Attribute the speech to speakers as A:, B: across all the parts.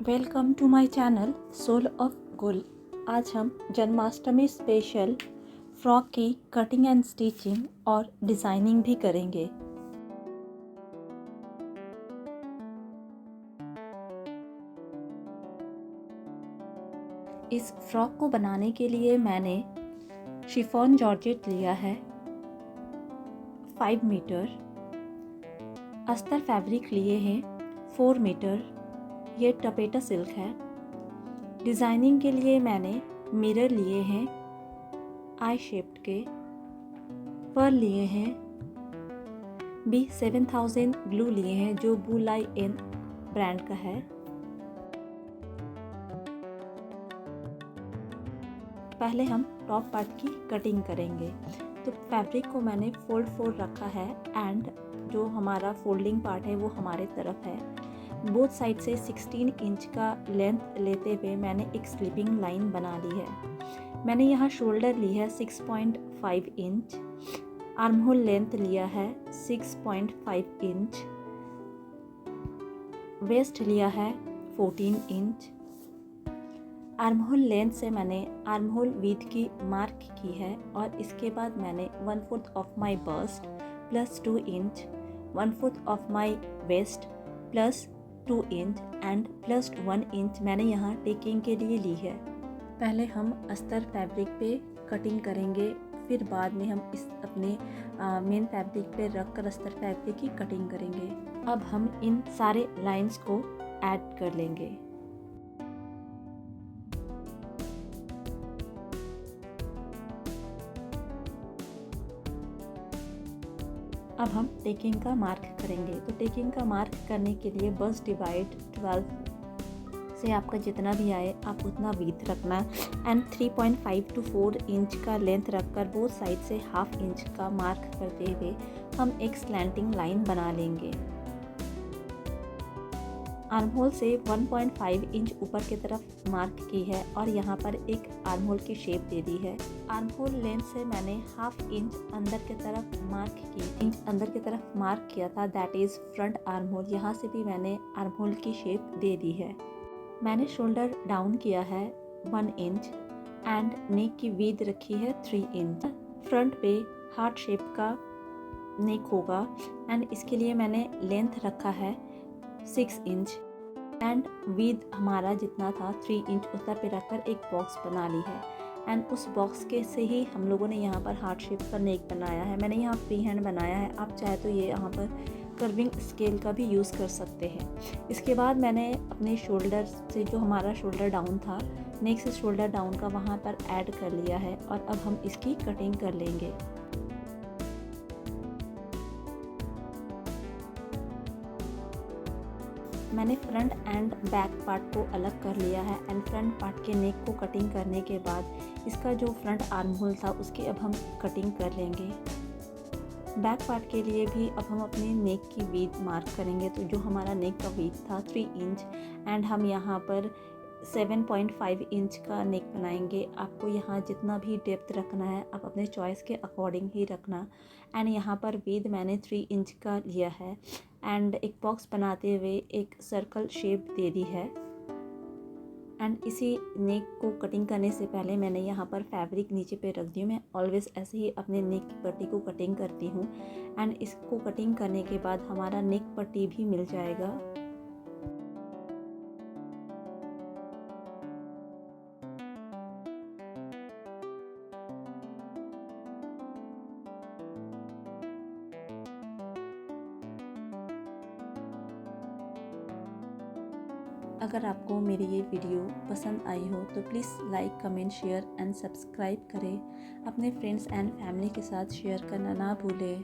A: Welcome to my channel soul of Gul. आज हम Janmashtami special frock की कटिंग एंड स्टिचिंग और डिज़ाइनिंग भी करेंगे। इस फ्रॉक को बनाने के लिए मैंने शिफॉन जॉर्जेट लिया है 5 मीटर, अस्तर फैब्रिक लिए हैं 4 मीटर, ये टपेटा सिल्क है। डिज़ाइनिंग के लिए मैंने मिरर लिए हैं आई शेप्ड के, पर्ल लिए हैं, B7000 ग्लू लिए हैं जो बुलाई एन ब्रांड का है। पहले हम टॉप पार्ट की कटिंग करेंगे। तो फैब्रिक को मैंने फोल्ड रखा है एंड जो हमारा फोल्डिंग पार्ट है वो हमारे तरफ है। बोथ साइड से 16 इंच का लेंथ लेते हुए मैंने एक स्लिपिंग लाइन बना ली है। मैंने यहाँ शोल्डर ली है 6.5 इंच, आर्म होल लेंथ लिया है 6.5 इंच, वेस्ट लिया है 14 इंच। आर्म होल लेंथ से मैंने आर्म होल विड्थ की मार्क की है और इसके बाद मैंने 1/4 of my bust plus 2 inch, 1/4 of my waist plus 2 inch and plus 1 inch मैंने यहाँ टेकिंग के लिए ली है। पहले हम अस्तर फैब्रिक पे कटिंग करेंगे, फिर बाद में हम इस अपने मेन फैब्रिक पे रख कर अस्तर फैब्रिक की कटिंग करेंगे। अब हम इन सारे लाइंस को ऐड कर लेंगे। अब हम टेकिंग का मार्क करेंगे। तो टेकिंग का मार्क करने के लिए बस डिवाइड 12 से आपका जितना भी आए आप उतना विड्थ रखना एंड 3.5 to 4 इंच का लेंथ रखकर बोथ साइड से ½ इंच का मार्क करते हुए हम एक स्लैंटिंग लाइन बना लेंगे। आर्म होल से 1.5 इंच ऊपर की तरफ मार्क की है और यहाँ पर एक आर्म होल की शेप दे दी है। आर्म होल लेंथ से मैंने ½ इंच अंदर की तरफ मार्क की, इंच अंदर की तरफ मार्क किया था, that is front arm hole. यहाँ से भी मैंने आर्म होल की शेप दे दी है। मैंने शोल्डर डाउन किया है 1 इंच एंड नेक की विड्थ रखी है 3 इंच। फ्रंट पे हार्ट शेप का नेक होगा एंड इसके लिए मैंने लेंथ रखा है 6 इंच एंड विड्थ हमारा जितना था 3 इंच उस पे रखकर एक बॉक्स बना ली है एंड उस बॉक्स के से ही हम लोगों ने यहाँ पर हार्ट शेप का नेक बनाया है। मैंने यहाँ फ्री हैंड बनाया है, आप चाहे तो ये यहाँ पर कर्विंग स्केल का भी यूज़ कर सकते हैं। इसके बाद मैंने अपने शोल्डर से जो हमारा शोल्डर डाउन था, नेक से शोल्डर डाउन का वहाँ पर ऐड कर लिया है और अब हम इसकी कटिंग कर लेंगे। मैंने फ्रंट एंड बैक पार्ट को अलग कर लिया है एंड फ्रंट पार्ट के नेक को कटिंग करने के बाद इसका जो फ्रंट आर्म होल था उसकी अब हम कटिंग कर लेंगे। बैक पार्ट के लिए भी अब हम अपने नेक की विड्थ मार्क करेंगे। तो जो हमारा नेक का विड्थ था 3 इंच एंड हम यहाँ पर 7.5 इंच का नेक बनाएंगे। आपको यहाँ जितना भी डेप्थ रखना है आप अपने चॉइस के अकॉर्डिंग ही रखना एंड यहाँ पर विड्थ मैंने 3 इंच का लिया है एंड एक बॉक्स बनाते हुए एक सर्कल शेप दे दी है। एंड इसी नेक को कटिंग करने से पहले मैंने यहाँ पर फैब्रिक नीचे पे रख दी हूँ। मैं ऑलवेज़ ऐसे ही अपने नेक की पट्टी को कटिंग करती हूँ एंड इसको कटिंग करने के बाद हमारा नेक पट्टी भी मिल जाएगा। अगर आपको मेरी ये वीडियो पसंद आई हो तो please like, comment, share and subscribe करें। अपने फ्रेंड्स एंड फैमिली के साथ शेयर करना ना भूलें।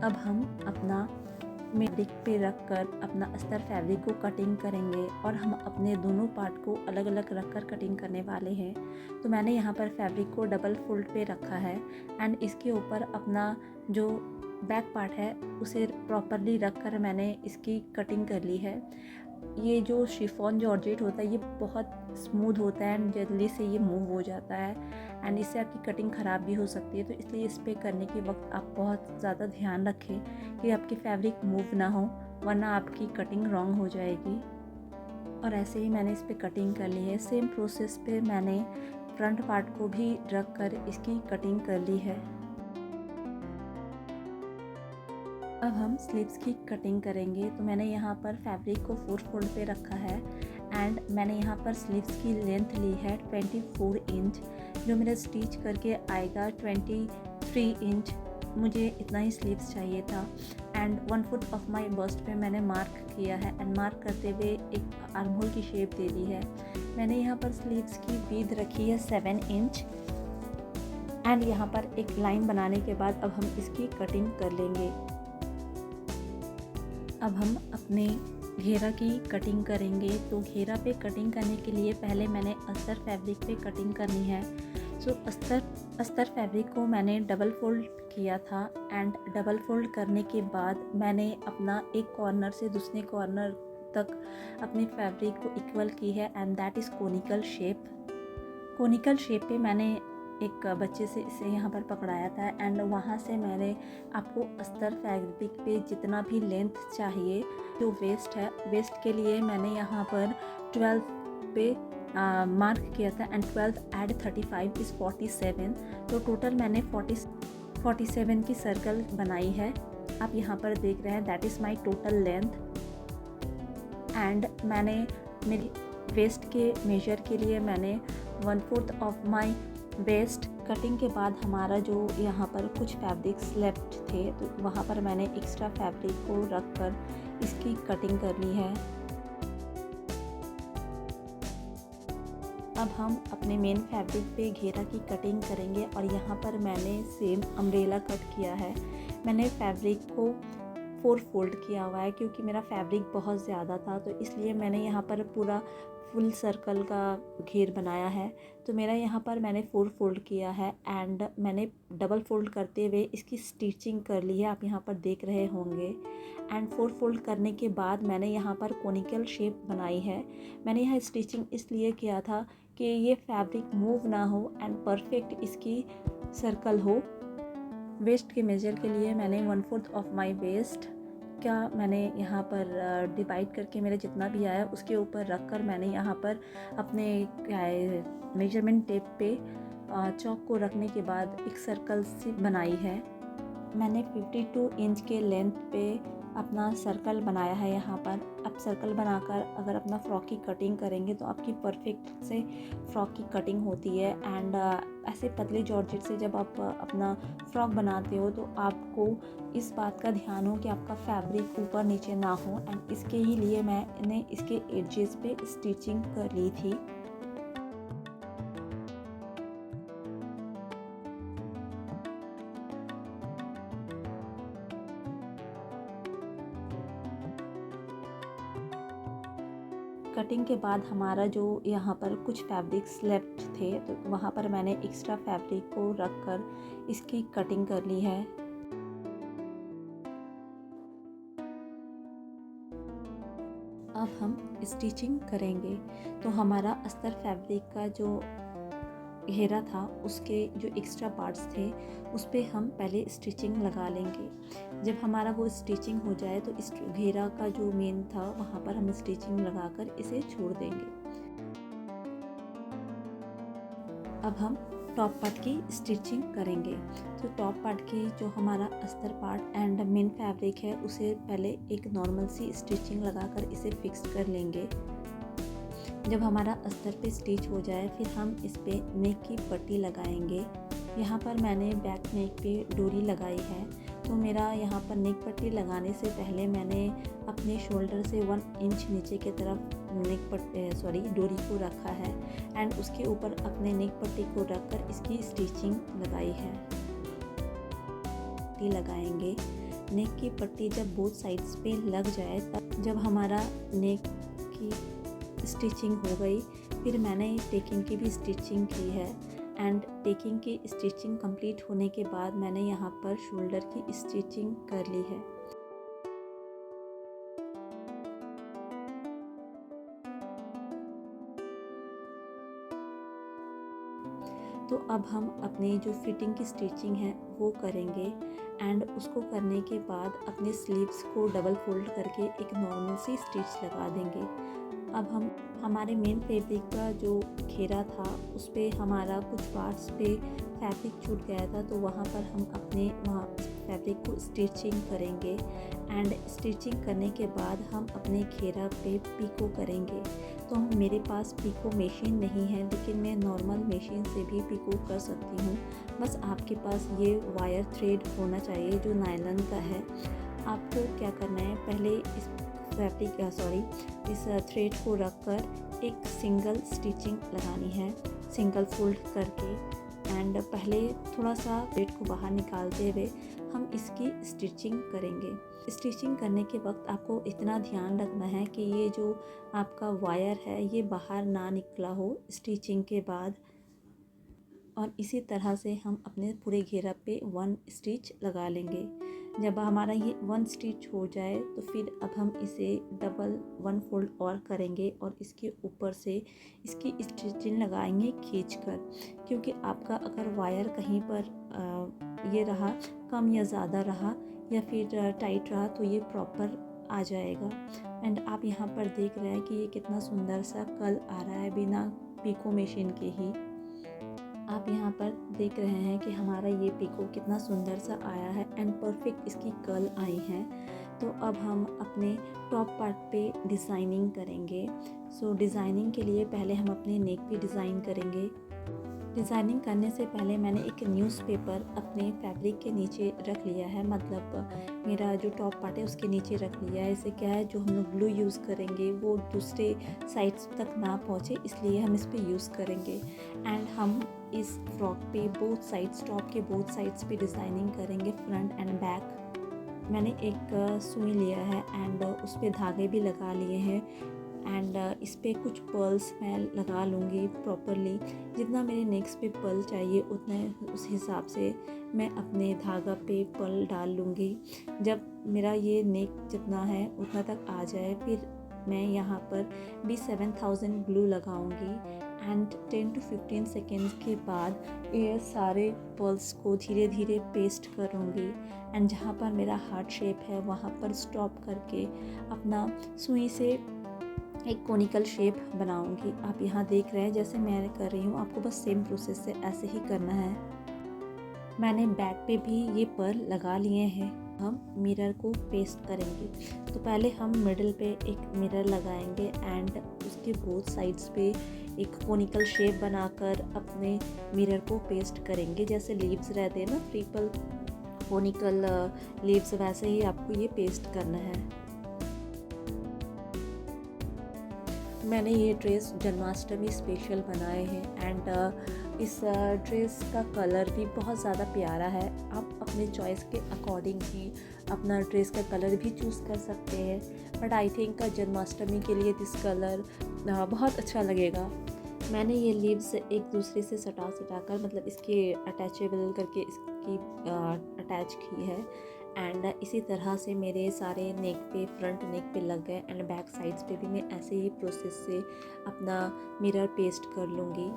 A: अब हम अपना फैब्रिक पे रख कर अपना अस्तर फैब्रिक को कटिंग करेंगे और हम अपने दोनों पार्ट को अलग अलग रख कर कटिंग करने वाले हैं। तो मैंने यहाँ पर फैब्रिक को डबल फोल्ड पे रखा है एंड इसके ऊपर अपना जो बैक पार्ट है उसे प्रॉपरली रख कर मैंने इसकी कटिंग कर ली है। ये जो शिफॉन जॉर्जेट होता है ये बहुत स्मूथ होता है एंड जल्दी से ये मूव हो जाता है एंड इससे आपकी कटिंग ख़राब भी हो सकती है। तो इसलिए इस पे करने के वक्त आप बहुत ज़्यादा ध्यान रखें कि आपकी फैब्रिक मूव ना हो, वरना आपकी कटिंग रॉन्ग हो जाएगी। और ऐसे ही मैंने इस पे कटिंग कर ली है। सेम प्रोसेस पे मैंने फ्रंट पार्ट को भी रख कर इसकी कटिंग कर ली है। अब हम स्लीव्स की कटिंग करेंगे। तो मैंने यहाँ पर फैब्रिक को 4 फोल्ड पे रखा है एंड मैंने यहाँ पर स्लीव्स की लेंथ ली है 24 इंच, जो मेरा स्टिच करके आएगा 23 इंच। मुझे इतना ही स्लीव्स चाहिए था and 1 foot of my bust पे मैंने मार्क किया है एंड मार्क करते हुए एक आर्म होल की शेप दे दी है। मैंने यहाँ पर स्लीव्स की विड्थ रखी है 7 इंच एंड यहाँ पर एक लाइन बनाने के बाद अब हम इसकी कटिंग कर लेंगे। अब हम अपने घेरा की कटिंग करेंगे। तो घेरा पे कटिंग करने के लिए पहले मैंने अस्तर फैब्रिक पे कटिंग करनी है। सो अस्तर फैब्रिक को मैंने डबल फोल्ड किया था एंड डबल फोल्ड करने के बाद मैंने अपना एक कॉर्नर से दूसरे कॉर्नर तक अपने फैब्रिक को इक्वल की है and that is conical shape. Conical shape पे मैंने एक बच्चे से इसे यहाँ पर पकड़ाया था एंड वहाँ से मैंने आपको अस्तर फैब्रिक पे जितना भी लेंथ चाहिए, जो वेस्ट है, वेस्ट के लिए मैंने यहाँ पर 12 पे मार्क किया था एंड 12 ऐड 35 इज़ 47। तो टोटल मैंने 47 की सर्कल बनाई है। आप यहाँ पर देख रहे हैं that is my total length and मैंने मेरी वेस्ट के मेजर के लिए मैंने 1/4 ऑफ माई वेस्ट। कटिंग के बाद हमारा जो यहाँ पर कुछ फैब्रिक्स लेफ्ट थे तो वहाँ पर मैंने एक्स्ट्रा फैब्रिक को रख कर इसकी कटिंग कर ली है। अब हम अपने मेन फैब्रिक पे घेरा की कटिंग करेंगे और यहाँ पर मैंने सेम अम्ब्रेला कट किया है। मैंने फैब्रिक को 4 फोल्ड किया हुआ है क्योंकि मेरा फैब्रिक बहुत ज़्यादा था, तो इसलिए मैंने यहाँ पर पूरा फुल सर्कल का घेर बनाया है। तो मेरा यहाँ पर मैंने 4 फोल्ड किया है एंड मैंने डबल फोल्ड करते हुए इसकी स्टिचिंग कर ली है, आप यहाँ पर देख रहे होंगे। एंड 4 फोल्ड करने के बाद मैंने यहाँ पर कोनिकल शेप बनाई है। मैंने यहाँ स्टिचिंग इसलिए किया था कि ये फैब्रिक मूव ना हो एंड परफेक्ट इसकी सर्कल हो। वेस्ट के मेजर के लिए मैंने 1/4 ऑफ माई वेस्ट का मैंने यहाँ पर डिवाइड करके मेरा जितना भी आया उसके ऊपर रख कर मैंने यहाँ पर अपने मेजरमेंट टेप पे चौक को रखने के बाद एक सर्कल सी बनाई है। मैंने 52 इंच के लेंथ पे अपना सर्कल बनाया है। यहाँ पर आप सर्कल बनाकर अगर अपना फ्रॉक की कटिंग करेंगे तो आपकी परफेक्ट से फ्रॉक की कटिंग होती है। एंड ऐसे पतले जॉर्जेट से जब आप अपना फ्रॉक बनाते हो तो आपको इस बात का ध्यान हो कि आपका फैब्रिक ऊपर नीचे ना हो एंड इसके ही लिए मैंने इसके एजेस पे स्टिचिंग कर ली थी। कटिंग के बाद हमारा जो यहाँ पर कुछ फैब्रिक्स लेफ्ट थे तो वहाँ पर मैंने एक्स्ट्रा फैब्रिक को रख कर इसकी कटिंग कर ली है। अब हम स्टिचिंग करेंगे। तो हमारा अस्तर फैब्रिक का जो घेरा था उसके जो एक्स्ट्रा पार्ट्स थे उस पर हम पहले स्टिचिंग लगा लेंगे। जब हमारा वो स्टिचिंग हो जाए तो इस घेरा का जो मेन था वहाँ पर हम स्टिचिंग लगाकर इसे छोड़ देंगे। अब हम टॉप पार्ट की स्टिचिंग करेंगे। तो टॉप पार्ट की जो हमारा अस्तर पार्ट एंड मेन फैब्रिक है उसे पहले एक नॉर्मल सी स्टिचिंग लगाकर इसे फिक्स कर लेंगे। जब हमारा अस्तर पे स्टिच हो जाए फिर हम इस पे नेक की पट्टी लगाएंगे। यहाँ पर मैंने बैक नेक पे डोरी लगाई है। तो मेरा यहाँ पर नेक पट्टी लगाने से पहले मैंने अपने शोल्डर से 1 इंच नीचे की तरफ डोरी को रखा है एंड उसके ऊपर अपने नेक पट्टी को रखकर इसकी स्टिचिंग लगाई है। पट्टी लगाएंगे। नेक की पट्टी जब बोथ साइड्स पे लग जाए तब जब हमारा नेक की स्टिचिंग हो गई फिर मैंने टेकिंग की भी स्टिचिंग की है एंड टेकिंग की स्टिचिंग कंप्लीट होने के बाद मैंने यहाँ पर शोल्डर की स्टिचिंग कर ली है। तो अब हम अपनी जो फिटिंग की स्टिचिंग है वो करेंगे एंड उसको करने के बाद अपने स्लीव्स को डबल फोल्ड करके एक नॉर्मल सी स्टिच लगा देंगे। अब हम हमारे मेन फैब्रिक का जो घेरा था उस पर हमारा कुछ पार्ट्स पे फैब्रिक छूट गया था, तो वहाँ पर हम अपने वहाँ फैब्रिक को स्टिचिंग करेंगे एंड स्टिचिंग करने के बाद हम अपने घेरा पे पिको करेंगे। तो मेरे पास पिको मशीन नहीं है, लेकिन मैं नॉर्मल मशीन से भी पिको कर सकती हूँ। बस आपके पास ये वायर थ्रेड होना चाहिए जो नायलॉन का है। आपको क्या करना है, पहले इस इस थ्रेड को रख कर एक सिंगल स्टिचिंग लगानी है, सिंगल फोल्ड करके एंड पहले थोड़ा सा थ्रेड को बाहर निकालते हुए हम इसकी स्टिचिंग करेंगे। स्टिचिंग करने के वक्त आपको इतना ध्यान रखना है कि ये जो आपका वायर है ये बाहर ना निकला हो स्टिचिंग के बाद। और इसी तरह से हम अपने पूरे घेरा पे 1 स्टिच लगा लेंगे। जब हमारा ये 1 स्टिच हो जाए तो फिर अब हम इसे डबल 1 फोल्ड और करेंगे और इसके ऊपर से इसकी स्टिचिंग लगाएंगे खींचकर, क्योंकि आपका अगर वायर कहीं पर ये रहा कम या ज़्यादा रहा या फिर टाइट रहा तो ये प्रॉपर आ जाएगा। एंड आप यहाँ पर देख रहे हैं कि ये कितना सुंदर सा कल आ रहा है बिना पिको मशीन के ही। आप यहाँ पर देख रहे हैं कि हमारा ये पिको कितना सुंदर सा आया है एंड परफेक्ट इसकी कर्ल आई है। तो अब हम अपने टॉप पार्ट पे डिज़ाइनिंग करेंगे। सो डिज़ाइनिंग के लिए पहले हम अपने नेक पे डिज़ाइन करेंगे। डिज़ाइनिंग करने से पहले मैंने एक न्यूज़पेपर अपने फैब्रिक के नीचे रख लिया है, मतलब मेरा जो टॉप पार्ट है उसके नीचे रख लिया है। इससे क्या है, जो हम लोग ग्लू यूज़ करेंगे वो दूसरे साइड्स तक ना पहुँचे, इसलिए हम इस पर यूज़ करेंगे। एंड हम इस फ्रॉक पे बोथ साइड्स, टॉप के बोथ साइड्स पे डिज़ाइनिंग करेंगे, फ्रंट एंड बैक। मैंने एक सुई लिया है एंड उस पर धागे भी लगा लिए हैं एंड इस पर कुछ पर्ल्स मैं लगा लूँगी प्रॉपरली। जितना मेरे नेक्स पे पर्ल चाहिए उतना उस हिसाब से मैं अपने धागा पे पर्ल डाल लूँगी। जब मेरा ये नेक जितना है उतना तक आ जाए फिर मैं यहाँ पर भी 7000 ग्लू लगाऊंगी एंड 10 to 15 सेकेंड्स के बाद ये सारे पर्ल्स को धीरे धीरे पेस्ट करूँगी एंड जहाँ पर मेरा हार्ट शेप है वहाँ पर स्टॉप करके अपना सुई से एक कोनिकल शेप बनाऊंगी। आप यहाँ देख रहे हैं जैसे मैं कर रही हूँ, आपको बस सेम प्रोसेस से ऐसे ही करना है। मैंने बैक पे भी ये पर्ल लगा लिए हैं। हम मिरर को पेस्ट करेंगे, तो पहले हम मिडिल पे एक मिरर लगाएंगे एंड उसके बोथ साइड्स पे एक कोनिकल शेप बनाकर अपने मिरर को पेस्ट करेंगे। जैसे लीव्स रहते हैं ना, ट्रिपल कोनिकल लीव्स, वैसे ही आपको ये पेस्ट करना है। मैंने ये ड्रेस जन्माष्टमी स्पेशल बनाए हैं एंड इस ड्रेस का कलर भी बहुत ज़्यादा प्यारा है। आप अपने चॉइस के अकॉर्डिंग ही अपना ड्रेस का कलर भी चूज़ कर सकते हैं, बट आई थिंक जन्माष्टमी के लिए दिस कलर बहुत अच्छा लगेगा। मैंने ये लीव्स एक दूसरे से सटा कर, मतलब इसके अटैचेबल करके इसकी अटैच की है एंड इसी तरह से मेरे सारे नेक पे, फ्रंट नेक पे लग गए एंड बैक साइड्स पे भी मैं ऐसे ही प्रोसेस से अपना मिरर पेस्ट कर लूँगी।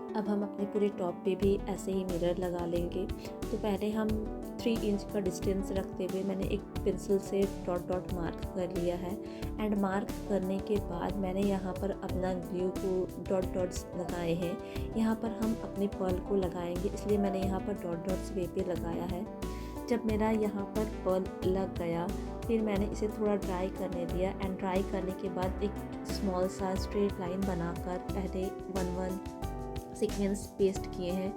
A: अब हम अपने पूरे टॉप पे भी ऐसे ही मिरर लगा लेंगे। तो पहले हम 3 इंच का डिस्टेंस रखते हुए मैंने एक पेंसिल से डॉट डॉट मार्क कर लिया है एंड मार्क करने के बाद मैंने यहाँ पर अपना ग्लू को डॉट डॉट्स लगाए हैं। यहाँ पर हम अपने पर्ल को लगाएंगे, इसलिए मैंने यहाँ पर डॉट डॉट्स वे पे लगाया है। जब मेरा यहाँ पर पर्ल लग गया फिर मैंने इसे थोड़ा ड्राई करने दिया एंड ड्राई करने के बाद एक स्मॉल सा स्ट्रेट लाइन बनाकर पहले 1-1 सीक्वेंस पेस्ट किए हैं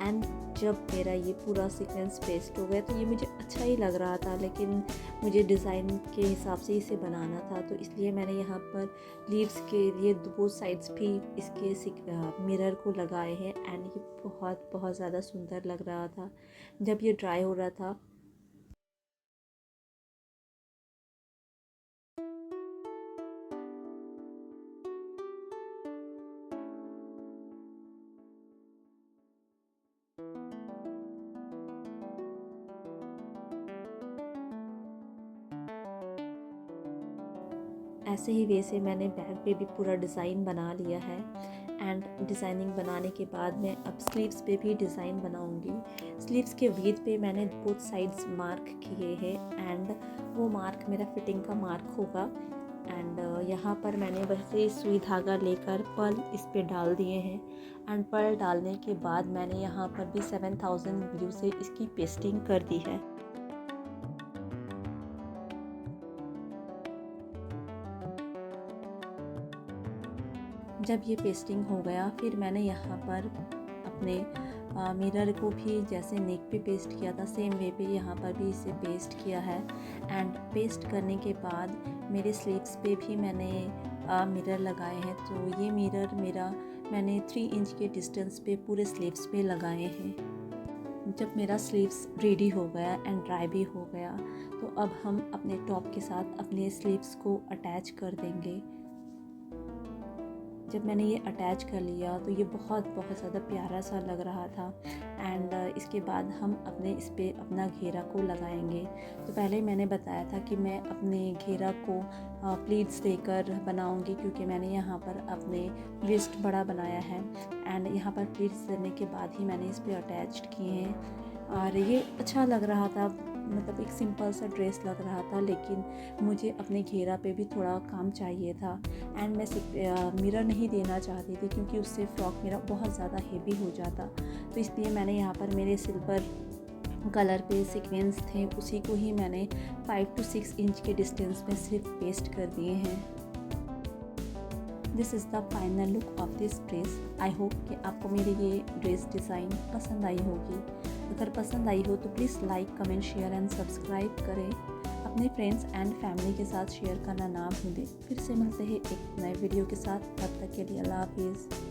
A: एंड जब मेरा ये पूरा सीक्वेंस पेस्ट हो गया तो ये मुझे अच्छा ही लग रहा था, लेकिन मुझे डिज़ाइन के हिसाब से इसे बनाना था, तो इसलिए मैंने यहाँ पर लीव्स के लिए 2 साइड्स भी इसके मिरर को लगाए हैं एंड ये बहुत ज़्यादा सुंदर लग रहा था। जब ये ड्राई हो रहा था ऐसे ही वे से मैंने बैक पे भी पूरा डिज़ाइन बना लिया है। एंड डिज़ाइनिंग बनाने के बाद मैं अब स्लीव्स पे भी डिज़ाइन बनाऊंगी। स्लीव्स के विड्थ पे मैंने बोथ साइड्स मार्क किए हैं एंड वो मार्क मेरा फिटिंग का मार्क होगा। एंड यहाँ पर मैंने वैसे सुई धागा लेकर पर्ल इस पे डाल दिए हैं। एंड पर्ल डालने के बाद मैंने यहाँ पर भी 7000 ग्लू से इसकी पेस्टिंग कर दी है। जब ये पेस्टिंग हो गया फिर मैंने यहाँ पर अपने मिरर को भी जैसे नेक पे पेस्ट किया था सेम वे पे यहाँ पर भी इसे पेस्ट किया है। एंड पेस्ट करने के बाद मेरे स्लीव्स पे भी मैंने मिरर लगाए हैं। तो ये मिरर मैंने 3 इंच के डिस्टेंस पे पूरे स्लीव्स पे लगाए हैं। जब मेरा स्लीव्स रेडी हो गया एंड ड्राई भी हो गया तो अब हम अपने टॉप के साथ अपने स्लीव्स को अटैच कर देंगे। जब मैंने ये अटैच कर लिया तो ये बहुत ज़्यादा प्यारा सा लग रहा था। एंड इसके बाद हम इस पे अपना घेरा को लगाएंगे। तो पहले मैंने बताया था कि मैं अपने घेरा को प्लीट्स देकर बनाऊंगी क्योंकि मैंने यहाँ पर अपने वेस्ट बड़ा बनाया है। एंड यहाँ पर प्लीट्स देने के बाद ही मैंने इस पे अटैच किए हैं। और ये अच्छा लग रहा था, मतलब एक सिंपल सा ड्रेस लग रहा था, लेकिन मुझे अपने घेरा पे भी थोड़ा काम चाहिए था। एंड मैं मिरर नहीं देना चाहती थी क्योंकि उससे फ्रॉक मेरा बहुत ज़्यादा हेवी हो जाता। तो इसलिए मैंने यहाँ पर मेरे सिल्वर कलर पे सीक्वेंस थे उसी को ही मैंने 5 to 6 इंच के डिस्टेंस में सिर्फ पेस्ट कर दिए हैं। This is the final look of this dress. I hope कि आपको मेरी ये ड्रेस डिज़ाइन पसंद आई होगी। अगर पसंद आई हो तो please like, comment, share and subscribe करें। अपने फ्रेंड्स एंड फैमिली के साथ शेयर करना ना भूलें। फिर से मिलते हैं एक नए वीडियो के साथ, तब तक के लिए अल्लाह हाफिज़।